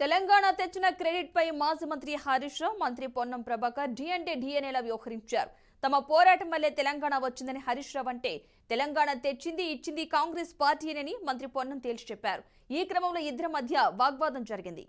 తెలంగాణ తెచ్చిన క్రెడిట్ పై మాజీ మంత్రి హరీష్ రావు, మంత్రి పొన్నం ప్రభాకర్ డిఎన్ఏలా వ్యవహరించారు. తమ పోరాటం వల్లే తెలంగాణ వచ్చిందని హరీష్ రావు అంటే, తెలంగాణ తెచ్చింది ఇచ్చింది కాంగ్రెస్ పార్టీయేనని మంత్రి పొన్నం తేల్చి చెప్పారు. ఈ క్రమంలో ఇద్దరి మధ్య వాగ్వాదం జరిగింది.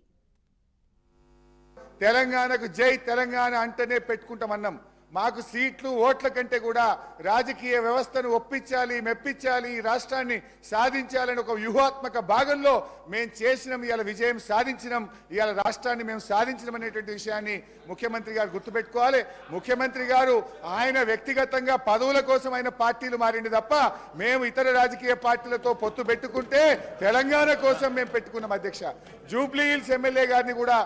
తెలంగాణకు జై తెలంగాణ అంటేనే పెట్టుకుంటామన్నాం. మాకు సీట్లు ఓట్ల కంటే కూడా రాజకీయ వ్యవస్థను ఒప్పించాలి, మెప్పించాలి, రాష్ట్రాన్ని సాధించాలని ఒక వ్యూహాత్మక భాగంలో మేము చేసినాం. ఇవాళ విజయం సాధించినాం, ఇవాళ రాష్ట్రాన్ని మేము సాధించడం అనేటువంటి విషయాన్ని ముఖ్యమంత్రి గారు గుర్తుపెట్టుకోవాలి. ముఖ్యమంత్రి గారు ఆయన వ్యక్తిగతంగా పదవుల కోసం ఆయన పార్టీలు మారింది తప్ప, మేము ఇతర రాజకీయ పార్టీలతో పొత్తు పెట్టుకుంటే తెలంగాణ కోసం మేము పెట్టుకున్నాం. అధ్యక్ష, జూబ్లీ హిల్స్ ఎమ్మెల్యే గారిని కూడా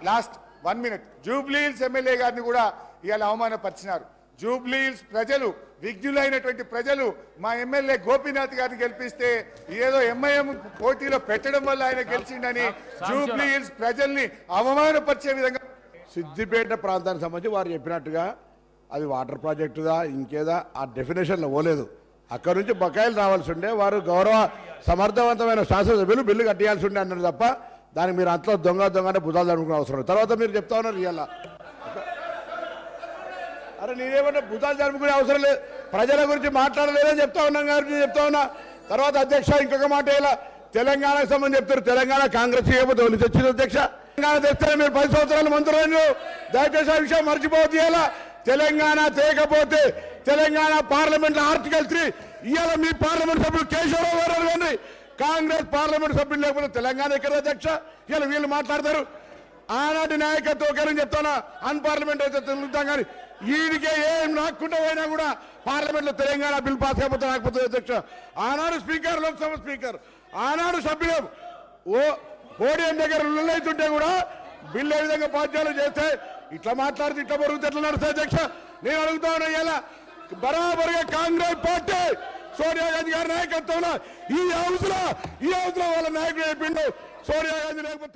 last 1 minute Jubilee hills MLA గారిని కూడా ఇవాళ అవమానపరిచినారు. జూబ్లీ హిల్స్ ప్రజలు, విజ్ఞులైనటువంటి ప్రజలు మా ఎమ్మెల్యే గోపీనాథ్ గారిని గెలిపిస్తే ఏదో ఎంఐఎం పోటీలో పెట్టడం వల్ల ఆయన గెలిచిండని జూబ్లీ హిల్స్ ప్రజల్ని అవమానపరిచే విధంగా సిద్దిపేట ప్రాంతానికి సంబంధించి వారు చెప్పినట్టుగా అది వాటర్ ప్రాజెక్టుదా ఇంకేదా ఆ డెఫినేషన్లో పోలేదు. అక్కడి నుంచి బకాయిలు రావాల్సి ఉండే, వారు గౌరవ సమర్థవంతమైన శాసనసభ్యులు బిల్లు కట్టేయాల్సి ఉండే అన్నారు తప్ప దానికి మీరు అంతలో దొంగ బుధాలు జరుపుకునే అవసరం. తర్వాత మీరు చెప్తా ఉన్నారు ఇవాళ, అరే నేనేమన్నా బుధాలు జరుపుకునే అవసరం లేదు, ప్రజల గురించి మాట్లాడలేదని చెప్తా ఉన్నాం కాబట్టి చెప్తా ఉన్నా. తర్వాత అధ్యక్ష ఇంకొక మాట, ఇలా తెలంగాణకు సంబంధించి చెప్తారు, తెలంగాణ కాంగ్రెస్ చేయకపోతే వాళ్ళు తెచ్చింది అధ్యక్ష. తెలంగాణ తెస్తే మీరు 10 సంవత్సరాలు మంత్రులు, దయచేసి ఆ విషయం మర్చిపోవద్దు. ఇలా తెలంగాణ తేకపోతే తెలంగాణ పార్లమెంట్ ఆర్టికల్ 3 ఇవాళ మీ పార్లమెంట్ సభ్యులు కేశవరావు గారు కానీ కాంగ్రెస్ పార్లమెంట్ సభ్యులు లేకపోతే తెలంగాణ ఎక్కడ అధ్యక్ష? ఇలా వీళ్ళు మాట్లాడతారు. ఆనాటి నాయకత్వం ఒకరని చెప్తానా, అన్పార్లమెంట్ అయితే తెలుగుతాం కానీ వీడికే ఏం రాకుండా పోయినా కూడా పార్లమెంట్ లో తెలంగాణ బిల్ పాస్ అయిపోతే రాకపోతుంది అధ్యక్ష. ఆనాడు స్పీకర్, లోక్సభ స్పీకర్, ఆనాడు సభ్యులు పోడియం దగ్గర లొల్లైతుంటే కూడా బిల్లు ఏ విధంగా పాఠ్యాలు చేస్తే ఇట్లా మాట్లాడితే ఇట్లా మరుగుతే ఎట్లా నడుస్తుంది అధ్యక్ష? నేను అడుగుతా ఉన్నా, ఇలా బరాబరుగా కాంగ్రెస్ పార్టీ సోనియా గాంధీ గారి నాయకత్వంలో ఈ హౌస్ లో వాళ్ళ నాయకుడు చెప్పిండు, సోనియా గాంధీ లేకపోతే